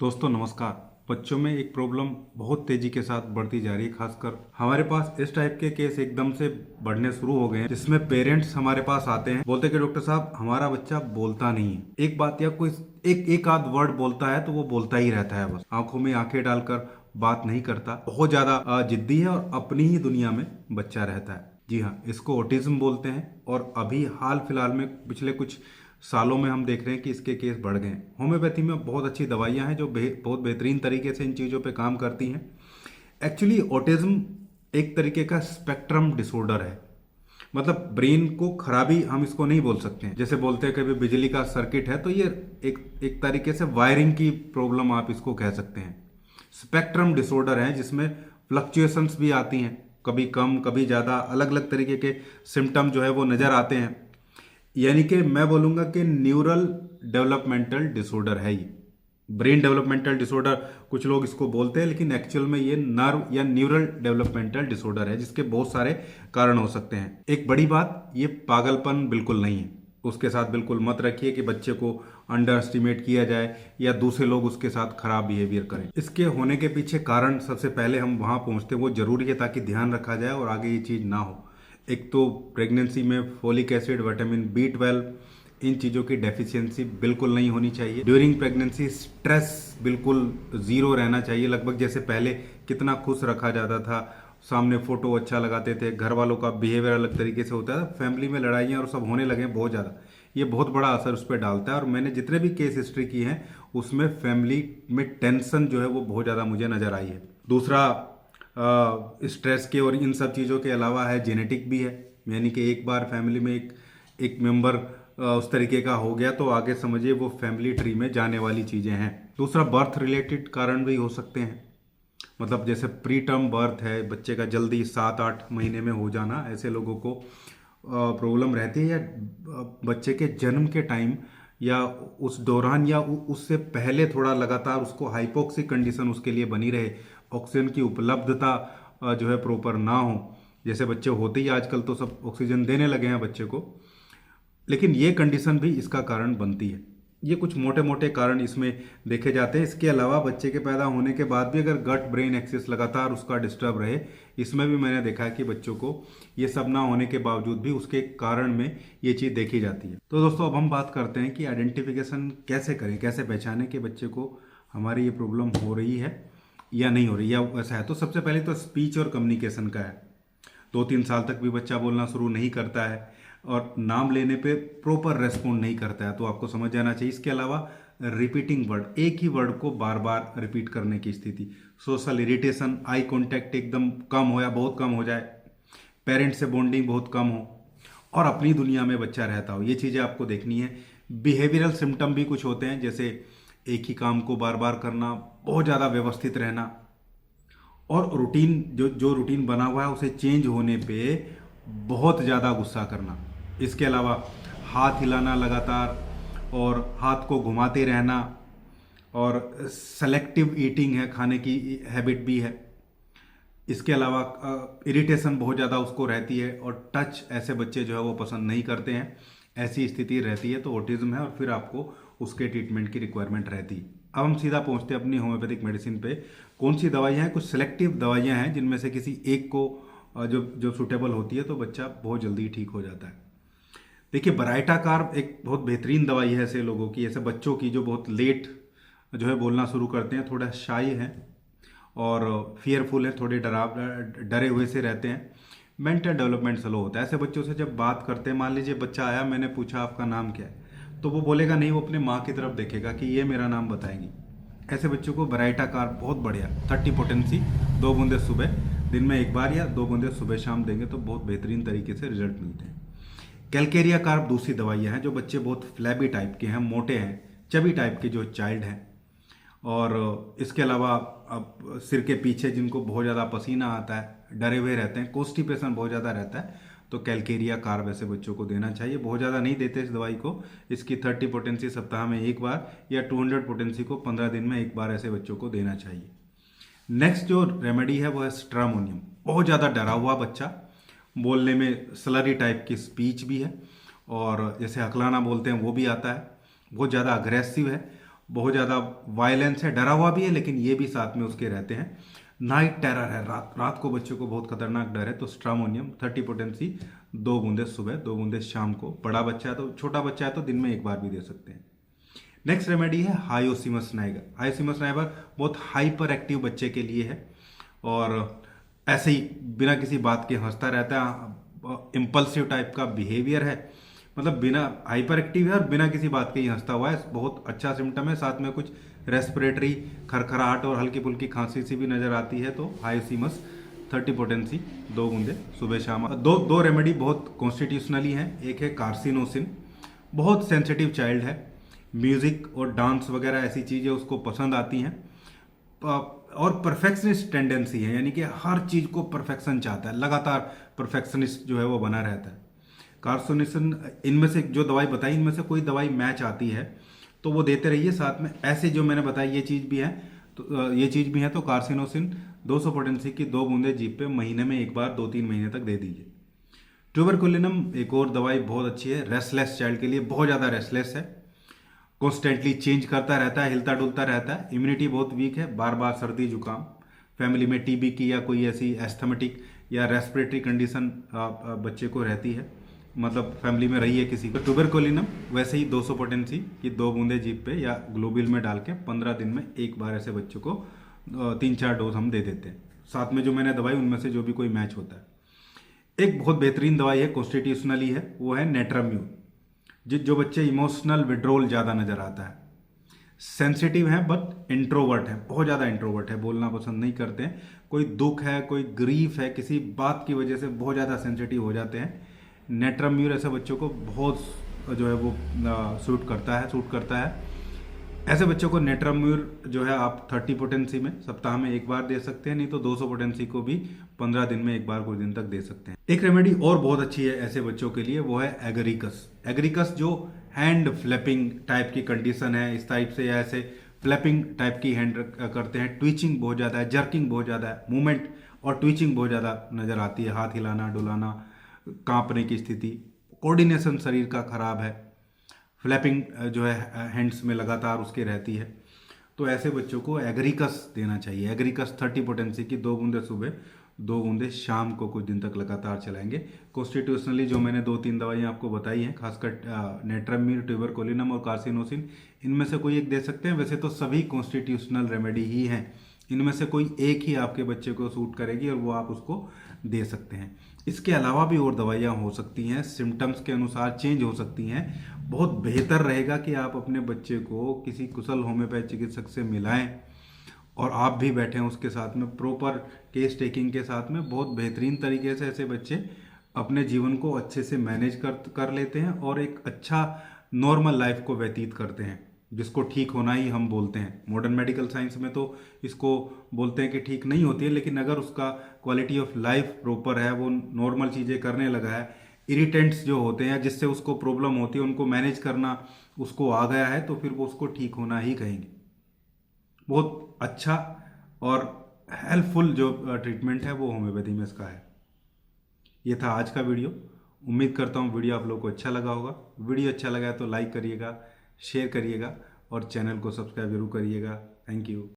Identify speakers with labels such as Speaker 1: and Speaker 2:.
Speaker 1: दोस्तों नमस्कार। बच्चों में एक प्रॉब्लम बहुत तेजी के साथ बढ़ती जा रही है। खासकर हमारे पास इस टाइप के केस एकदम से बढ़ने शुरू हो गए हैं, जिसमें पेरेंट्स हमारे पास आते हैं, बोलते हैं कि डॉक्टर साहब हमारा बच्चा बोलता नहीं है। एक बात या कोई एक आध वर्ड बोलता है तो वो बोलता ही रहता है, बस आंखों में आंखें डालकर बात नहीं करता। बहुत ज्यादा जिद्दी है और अपनी ही दुनिया में बच्चा रहता है। जी हाँ, इसको ऑटिज्म बोलते हैं। और अभी हाल फिलहाल में पिछले कुछ सालों में हम देख रहे हैं कि इसके केस बढ़ गए हैं। होम्योपैथी में बहुत अच्छी दवाइयां हैं जो बहुत बेहतरीन तरीके से इन चीज़ों पे काम करती हैं। एक्चुअली ऑटिज्म एक तरीके का स्पेक्ट्रम डिसऑर्डर है। मतलब ब्रेन को खराबी हम इसको नहीं बोल सकते हैं। जैसे बोलते हैं कभी बिजली का सर्किट है, तो ये एक तरीके से वायरिंग की प्रॉब्लम आप इसको कह सकते हैं। स्पेक्ट्रम डिसऑर्डर है जिसमें फ्लक्चुएशंस भी आती हैं, कभी कम कभी ज़्यादा, अलग अलग तरीके के सिम्टम जो है वो नज़र आते हैं। यानी कि मैं बोलूंगा कि न्यूरल डेवलपमेंटल डिसऑर्डर है ये। ब्रेन डेवलपमेंटल डिसऑर्डर कुछ लोग इसको बोलते हैं, लेकिन एक्चुअल में ये नर्व या न्यूरल डेवलपमेंटल डिसऑर्डर है, जिसके बहुत सारे कारण हो सकते हैं। एक बड़ी बात, ये पागलपन बिल्कुल नहीं है। उसके साथ बिल्कुल मत रखिए कि बच्चे को अंडर एस्टिमेट किया जाए या दूसरे लोग उसके साथ खराब बिहेवियर करें। इसके होने के पीछे कारण सबसे पहले हम वहां पहुंचते हैं वो जरूरी है, ताकि ध्यान रखा जाए और आगे ये चीज ना हो। एक तो प्रेगनेंसी में फोलिक एसिड, विटामिन B12, इन चीज़ों की डेफिशिएंसी बिल्कुल नहीं होनी चाहिए। ड्यूरिंग प्रेगनेंसी स्ट्रेस बिल्कुल ज़ीरो रहना चाहिए। लगभग जैसे पहले कितना खुश रखा जाता था, सामने फोटो अच्छा लगाते थे, घर वालों का बिहेवियर अलग तरीके से होता था, फैमिली में लड़ाइयाँ और सब होने लगे बहुत ज़्यादा। ये बहुत बड़ा असर उस पर डालता है। और मैंने जितने भी केस हिस्ट्री की हैं उसमें फैमिली में टेंशन जो है वो बहुत ज़्यादा मुझे नज़र आई है। दूसरा, स्ट्रेस के और इन सब चीज़ों के अलावा है जेनेटिक भी है। यानी कि एक बार फैमिली में एक मेंबर उस तरीके का हो गया तो आगे समझिए वो फैमिली ट्री में जाने वाली चीज़ें हैं। दूसरा, बर्थ रिलेटेड कारण भी हो सकते हैं। मतलब जैसे प्री टर्म बर्थ है, बच्चे का जल्दी 7-8 महीने में हो जाना, ऐसे लोगों को प्रॉब्लम रहती है। या बच्चे के जन्म के टाइम या उस दौरान या उससे पहले थोड़ा लगातार उसको हाइपोक्सिक कंडीशन उसके लिए बनी रहे, ऑक्सीजन की उपलब्धता जो है प्रॉपर ना हो। जैसे बच्चे होते ही आजकल तो सब ऑक्सीजन देने लगे हैं बच्चे को, लेकिन ये कंडीशन भी इसका कारण बनती है। ये कुछ मोटे मोटे कारण इसमें देखे जाते हैं। इसके अलावा बच्चे के पैदा होने के बाद भी अगर गट ब्रेन एक्सिस लगातार उसका डिस्टर्ब रहे, इसमें भी मैंने देखा है कि बच्चों को ये सब ना होने के बावजूद भी उसके कारण में ये चीज़ देखी जाती है। तो दोस्तों अब हम बात करते हैं कि आइडेंटिफिकेशन कैसे करें, कैसे पहचानें कि बच्चे को हमारी ये प्रॉब्लम हो रही है या नहीं हो रही या वैसा है। तो सबसे पहले तो स्पीच और कम्युनिकेशन का है। 2-3 साल तक भी बच्चा बोलना शुरू नहीं करता है और नाम लेने पे प्रॉपर रेस्पॉन्ड नहीं करता है, तो आपको समझ जाना चाहिए। इसके अलावा रिपीटिंग वर्ड, एक ही वर्ड को बार बार रिपीट करने की स्थिति, सोशल इरिटेशन, आई कांटेक्ट एकदम कम हो या बहुत कम हो जाए, पेरेंट्स से बॉन्डिंग बहुत कम हो और अपनी दुनिया में बच्चा रहता हो, ये चीज़ें आपको देखनी है। बिहेवियरल सिम्टम भी कुछ होते हैं, जैसे एक ही काम को बार बार करना, बहुत ज़्यादा व्यवस्थित रहना और रूटीन जो जो रूटीन बना हुआ है उसे चेंज होने पे बहुत ज़्यादा गुस्सा करना। इसके अलावा हाथ हिलाना लगातार और हाथ को घुमाते रहना, और सेलेक्टिव ईटिंग है, खाने की हैबिट भी है। इसके अलावा इरिटेशन बहुत ज़्यादा उसको रहती है और टच ऐसे बच्चे जो है वो पसंद नहीं करते हैं। ऐसी स्थिति रहती है तो ऑटिज्म है और फिर आपको उसके ट्रीटमेंट की रिक्वायरमेंट रहती है। अब हम सीधा पहुंचते हैं अपनी होम्योपैथिक मेडिसिन पे। कौन सी दवाइयाँ हैं? कुछ सेलेक्टिव दवाइयाँ हैं जिनमें से किसी एक को जो जो सूटेबल होती है तो बच्चा बहुत जल्दी ठीक हो जाता है। देखिए, बराइटा कार्ब एक बहुत बेहतरीन दवाई है ऐसे लोगों की, ऐसे बच्चों की जो बहुत लेट जो है बोलना शुरू करते हैं, थोड़ा शाई हैं और फियरफुल है, थोड़े डरे हुए से रहते हैं, मेंटल डेवलपमेंट स्लो होता है। ऐसे बच्चों से जब बात करते हैं, मान लीजिए बच्चा आया, मैंने पूछा आपका नाम क्या है, तो वो बोलेगा नहीं, वो अपने माँ की तरफ देखेगा कि ये मेरा नाम बताएगी। ऐसे बच्चों को बराइटा कार्ब बहुत बढ़िया 30 पोटेंसी 2 बूंदे सुबह, दिन में एक बार या 2 बूंदे सुबह शाम देंगे तो बहुत बेहतरीन तरीके से रिजल्ट मिलते हैं। कैलकेरिया कार्ब दूसरी दवाइयाँ हैं जो बच्चे बहुत फ्लैबी टाइप के हैं, मोटे हैं, चबी टाइप के जो चाइल्ड हैं, और इसके अलावा अब सिर के पीछे जिनको बहुत ज़्यादा पसीना आता है, डरे हुए रहते हैं, कॉन्स्टिपेशन बहुत ज़्यादा रहता है, तो कैलकेरिया कार्ब ऐसे बच्चों को देना चाहिए। बहुत ज़्यादा नहीं देते इस दवाई को, इसकी 30 पोटेंसी सप्ताह में एक बार या 200 पोटेंसी को 15 दिन में एक बार ऐसे बच्चों को देना चाहिए। नेक्स्ट जो रेमेडी है वो है स्ट्रामोनियम। बहुत ज़्यादा डरा हुआ बच्चा, बोलने में स्लरी टाइप की स्पीच भी है और जैसे हकलाना बोलते हैं वो भी आता है, बहुत ज़्यादा अग्रेसिव है, बहुत ज़्यादा वायलेंस है, डरा हुआ भी है, लेकिन ये भी साथ में उसके रहते हैं। नाइट टेरर है, रात रात को बच्चों को बहुत खतरनाक डर है, तो स्ट्रामोनियम 30 पोटेंसी 2 बूंदे सुबह, 2 बूंदे शाम को। बड़ा बच्चा है तो, छोटा बच्चा है तो दिन में एक बार भी दे सकते हैं। नेक्स्ट रेमेडी है हायोसिमस नाइगर। हायोसिमस नाइगर बहुत हाइपर एक्टिव बच्चे के लिए है, और ऐसे ही बिना किसी बात के हंसता रहता है, इम्पल्सिव टाइप का बिहेवियर है, मतलब बिना हाइपर एक्टिव है और बिना किसी बात के ही हंसता हुआ है। बहुत अच्छा सिम्टम है। साथ में कुछ रेस्पिरेटरी खरखराहट और हल्की फुल्की खांसी सी भी नजर आती है। तो हायोसिमस 30 पोटेंसी 2 बूंदे सुबह शाम। दो रेमेडी बहुत कॉन्स्टिट्यूशनली हैं। एक है कार्सिनोसिन, बहुत सेंसिटिव चाइल्ड है, म्यूजिक और डांस वगैरह ऐसी चीज़ें उसको पसंद आती हैं, और परफेक्शनिस्ट टेंडेंसी है, यानी कि हर चीज़ को परफेक्शन चाहता है, लगातार परफेक्शनिस्ट जो है वो बना रहता है। कार्सिनोसिन, इनमें से जो दवाई बताई, इनमें से कोई दवाई मैच आती है तो वो देते रहिए साथ में। ऐसे जो मैंने बताई ये चीज़ भी है, तो ये चीज़ भी है, तो कार्सिनोसिन 200 पोटेंसी की 2 बूंदे जीभ पे महीने में एक बार 2-3 महीने तक दे दीजिए। ट्यूबरकुलिनम एक और दवाई बहुत अच्छी है, रेस्टलेस चाइल्ड के लिए। बहुत ज़्यादा रेस्टलेस है, कॉन्स्टेंटली चेंज करता रहता है, हिलता डुलता रहता है, इम्यूनिटी बहुत वीक है, बार बार सर्दी जुकाम, फैमिली में टीबी की या कोई ऐसी एस्थमेटिक या रेस्पिरेटरी कंडीशन बच्चे को रहती है, मतलब फैमिली में रही है किसी को। ट्यूबरकुलिनम वैसे ही 200 पोटेंसी की 2 बूंदे जीभ पे या ग्लोबिल में डाल के 15 दिन में एक बार ऐसे बच्चों को 3-4 डोज हम दे देते हैं। साथ में जो मैंने दवाई उनमें से जो भी कोई मैच होता है। एक बहुत बेहतरीन दवाई है, कॉन्स्टिट्यूशनली है, वो है नेट्राम्यून। जो बच्चे इमोशनल विड्रॉल ज़्यादा नज़र आता है, सेंसिटिव हैं बट इंट्रोवर्ट है, बहुत ज़्यादा इंट्रोवर्ट है, बोलना पसंद नहीं करते हैं, कोई दुख है, कोई ग्रीफ है, किसी बात की वजह से बहुत ज़्यादा सेंसिटिव हो जाते हैं, नेट्राम्यूर ऐसे बच्चों को बहुत जो है वो सूट करता है। ऐसे बच्चों को नेट्राम्यूर जो है आप 30 पोटेंसी में सप्ताह में एक बार दे सकते हैं, नहीं तो 200 पोटेंसी को भी 15 दिन में एक बार कुछ दिन तक दे सकते हैं। एक रेमेडी और बहुत अच्छी है ऐसे बच्चों के लिए, वो है एगरिकस। एगरिकस जो हैंड फ्लैपिंग टाइप की कंडीशन है, इस टाइप से या ऐसे फ्लैपिंग टाइप की हैंड करते हैं, ट्विचिंग बहुत ज़्यादा है, जर्किंग बहुत ज़्यादा है, मूवमेंट और ट्विचिंग बहुत ज़्यादा नज़र आती है, हाथ हिलाना डुलाना, कांपने की स्थिति, कोऑर्डिनेशन शरीर का खराब है, फ्लैपिंग जो है हैंड्स में लगातार उसके रहती है। तो ऐसे बच्चों को एग्रीकस देना चाहिए। एग्रीकस 30 पोटेंसी की 2 बूंदे सुबह, 2 बूंदे शाम को कुछ दिन तक लगातार चलाएंगे। कॉन्स्टिट्यूशनली जो मैंने 2-3 दवाइयाँ आपको बताई हैं, खासकर नेट्राम्यूर, ट्यूबरकुलिनम और कार्सिनोसिन, इनमें से कोई एक दे सकते हैं। वैसे तो सभी कॉन्स्टिट्यूशनल रेमेडी ही हैं, इनमें से कोई एक ही आपके बच्चे को सूट करेगी और वो आप उसको दे सकते हैं। इसके अलावा भी और दवाइयाँ हो सकती हैं, सिम्टम्स के अनुसार चेंज हो सकती हैं। बहुत बेहतर रहेगा कि आप अपने बच्चे को किसी कुशल होम्योपैथ चिकित्सक से मिलाएं और आप भी बैठें उसके साथ में, प्रॉपर केस टेकिंग के साथ में। बहुत बेहतरीन तरीके से ऐसे बच्चे अपने जीवन को अच्छे से मैनेज कर लेते हैं और एक अच्छा नॉर्मल लाइफ को व्यतीत करते हैं, जिसको ठीक होना ही हम बोलते हैं। मॉडर्न मेडिकल साइंस में तो इसको बोलते हैं कि ठीक नहीं होती है, लेकिन अगर उसका क्वालिटी ऑफ लाइफ प्रॉपर है, वो नॉर्मल चीज़ें करने लगा है, इरिटेंट्स जो होते हैं जिससे उसको प्रॉब्लम होती है उनको मैनेज करना उसको आ गया है, तो फिर वो उसको ठीक होना ही कहेंगे। बहुत अच्छा और हेल्पफुल जो ट्रीटमेंट है वो होम्योपैथी में इसका है। ये था आज का वीडियो। उम्मीद करता हूँ वीडियो आप लोगों को अच्छा लगा होगा। वीडियो अच्छा लगा है तो लाइक करिएगा, शेयर करिएगा और चैनल को सब्सक्राइब जरूर करिएगा। Thank you.